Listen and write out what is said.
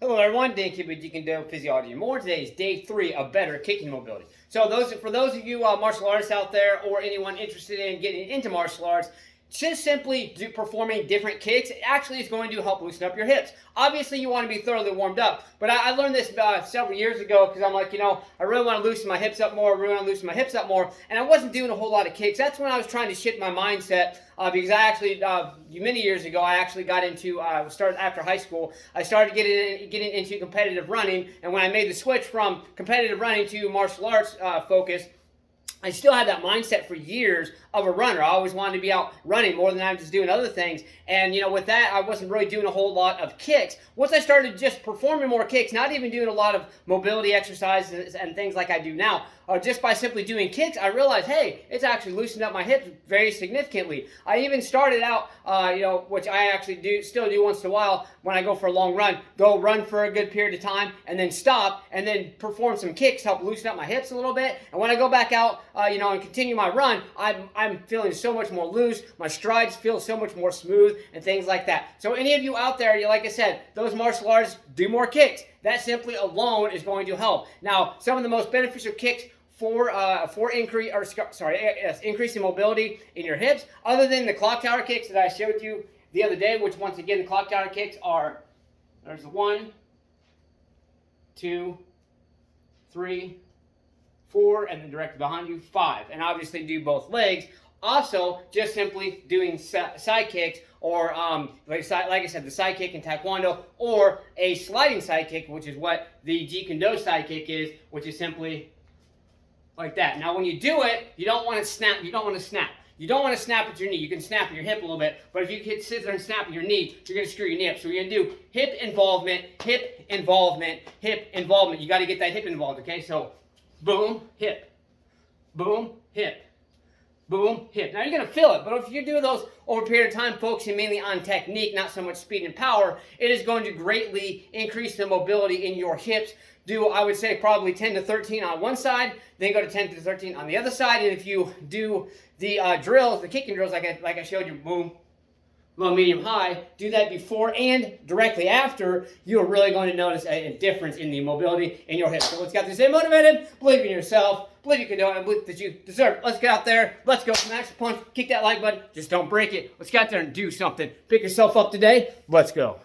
Hello everyone, Dan Kid with Jeet and Physiology and more. Today is day 3 of better kicking mobility. So for those of you martial artists out there or anyone interested in getting into martial arts, just simply performing different kicks actually is going to help loosen up your hips. Obviously, you want to be thoroughly warmed up, but I learned this several years ago because I'm like, I really want to loosen my hips up more, and I wasn't doing a whole lot of kicks. That's when I was trying to shift my mindset because I actually, many years ago, I actually got into, started after high school, I started getting into competitive running, and when I made the switch from competitive running to martial arts focus, I still had that mindset for years of a runner. I always wanted to be out running more than I was just doing other things. And, with that, I wasn't really doing a whole lot of kicks. Once I started just performing more kicks, not even doing a lot of mobility exercises and things like I do now, just by simply doing kicks, I realized, hey, it's actually loosened up my hips very significantly. I even started out, which I actually still do once in a while when I go for a long run, go run for a good period of time and then stop and then perform some kicks, help loosen up my hips a little bit. And when I go back out, and continue my run, I'm feeling so much more loose. My strides feel so much more smooth and things like that. So any of you out there, like I said, those martial artists, do more kicks. That simply alone is going to help. Now, some of the most beneficial kicks for increasing mobility in your hips, other than the clock tower kicks that I showed you the other day, which once again, the clock tower kicks are, there's 1, 2, 3, 4, and then directly behind you, 5. And obviously do both legs. Also, just simply doing side kicks or, like I said, the side kick in Taekwondo, or a sliding side kick, which is what the Jeet Kune side kick is, which is simply like that. Now, when you do it, you don't want to snap. You don't want to snap. You don't want to snap at your knee. You can snap at your hip a little bit, but if you sit there and snap at your knee, you're going to screw your knee up. So you're going to do hip involvement, hip involvement, hip involvement. You got to get that hip involved, okay? So boom, hip, boom, hip, boom, hip. Now you're going to feel it, but if you do those over a period of time, focusing mainly on technique, not so much speed and power, it is going to greatly increase the mobility in your hips. Do, I would say, probably 10 to 13 on one side, then go to 10 to 13 on the other side. And if you do the drills, the kicking drills, like I showed you, boom, low, medium, high, do that before and directly after, you're really going to notice a difference in the mobility in your hips. So let's get to stay motivated, believe in yourself, believe you can do it, and believe that you deserve it. Let's get out there, let's go, smash the punch, kick that like button, just don't break it. Let's get out there and do something. Pick yourself up today, let's go.